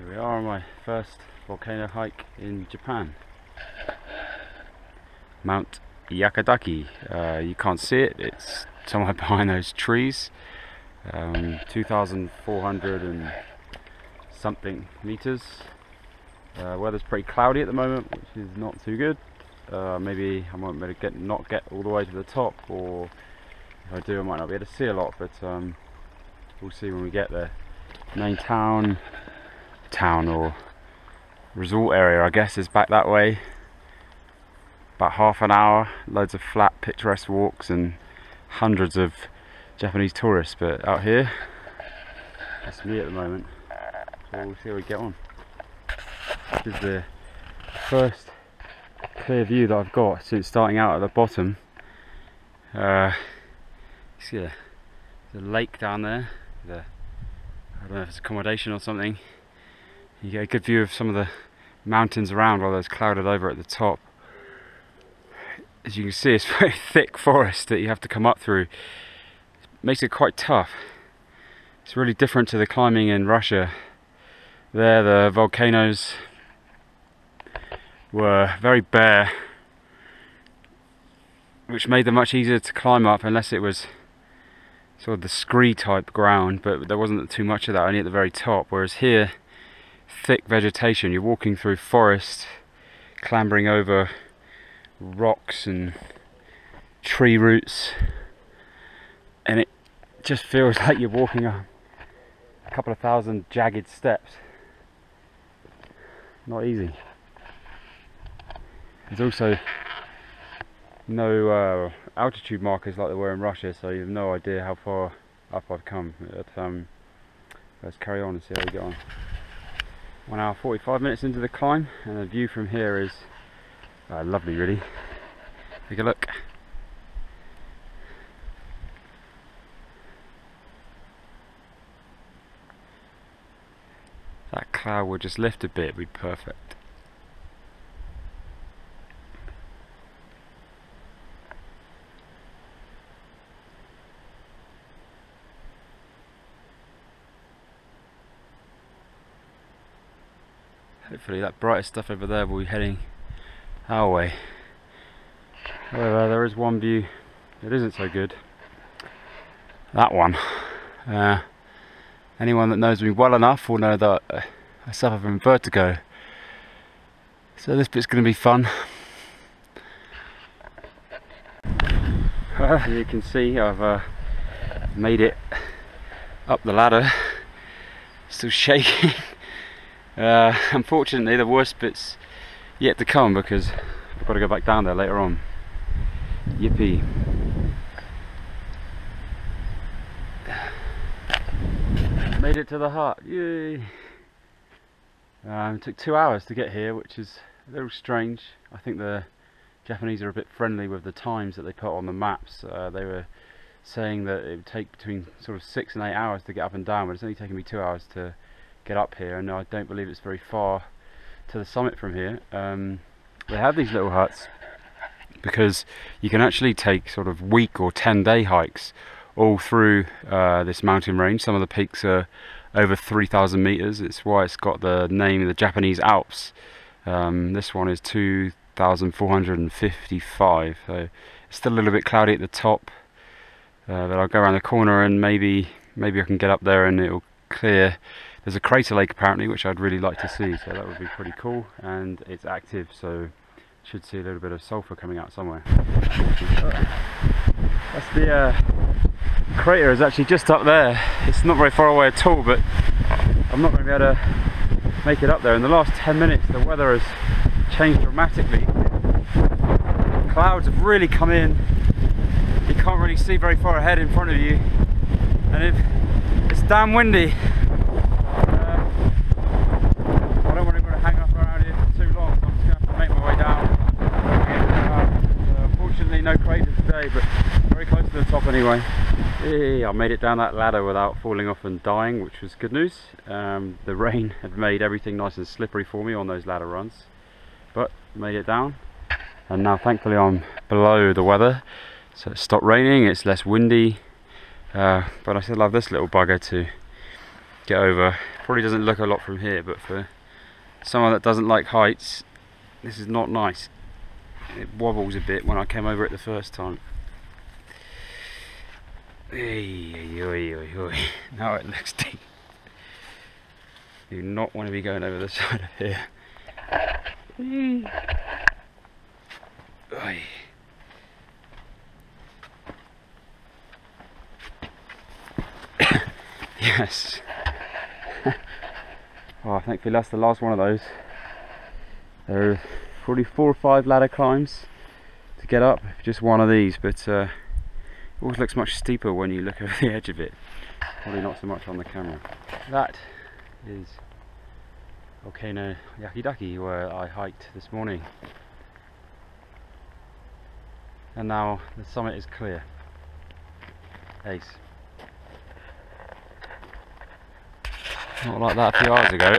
Here we are on my first volcano hike in Japan. Mt Yakedake. You can't see it, it's somewhere behind those trees. 2,400 and something meters. Weather's pretty cloudy at the moment, which is not too good. Maybe I might be able to not get all the way to the top, or if I do I might not be able to see a lot, but we'll see when we get there. Main town or resort area I guess is back that way. About half an hour, loads of flat picturesque walks and hundreds of Japanese tourists, but out here that's me at the moment, so we'll see how we get on. This is the first clear view that I've got since starting out at the bottom. You see there's a lake down there, I don't know if it's accommodation or something. You get a good view of some of the mountains around while there's clouded over at the top. As you can see, it's very thick forest that you have to come up through. It makes it quite tough. It's really different to the climbing in Russia. There the volcanoes were very bare, which made them much easier to climb up, unless it was sort of the scree type ground, but there wasn't too much of that, only at the very top. Whereas here, thick vegetation, you're walking through forest, clambering over rocks and tree roots, and it just feels like you're walking a couple of thousand jagged steps. Not easy. There's also no altitude markers like there were in Russia, so you have no idea how far up I've come. Let's carry on and see how we get on. 1 hour 45 minutes into the climb, and the view from here is lovely, really. Take a look. That cloud will just lift a bit, it'd be perfect. Hopefully that brighter stuff over there will be heading our way. However, there is one view that isn't so good. That one. Anyone that knows me well enough will know that I suffer from vertigo. So this bit's going to be fun. As you can see, I've made it up the ladder. Still shaking. Unfortunately the worst bit's yet to come, because I've got to go back down there later on. Yippee. Made it to the hut, yay! It took 2 hours to get here, which is a little strange. I think the Japanese are a bit friendly with the times that they put on the maps. They were saying that it would take between sort of 6 and 8 hours to get up and down, but it's only taken me 2 hours to get up here, and I don't believe it's very far to the summit from here. They have these little huts because you can actually take sort of week or 10-day hikes all through this mountain range. Some of the peaks are over 3,000 meters. It's why it's got the name of the Japanese Alps. This one is 2,455, so it's still a little bit cloudy at the top, but I'll go around the corner and maybe I can get up there and it'll clear. There's a crater lake apparently, which I'd really like to see, so that would be pretty cool, and it's active, so should see a little bit of sulfur coming out somewhere. That's the crater is actually just up there. It's not very far away at all, but I'm not going to be able to make it up there. In the last 10 minutes the weather has changed dramatically. Clouds have really come in. You can't really see very far ahead in front of you, and it's damn windy. I don't really want to hang up around here for too long, so I'm just going to have to make my way down. Unfortunately no crater today, but very close to the top anyway. I made it down that ladder without falling off and dying, which was good news. The rain had made everything nice and slippery for me on those ladder runs, but made it down, and now thankfully I'm below the weather, so it stopped raining, it's less windy, but I still have this little bugger to get over. Probably doesn't look a lot from here, but for someone that doesn't like heights, this is not nice. It wobbles a bit when I came over it the first time. Now it looks deep. Do not want to be going over the side of here. Yes. Oh, thankfully that's the last one of those. There are probably 4 or 5 ladder climbs to get up, just one of these, but it always looks much steeper when you look over the edge of it. Probably not so much on the camera. That is Volcano Yakedake, where I hiked this morning. And now the summit is clear. Ace. Not like that a few hours ago.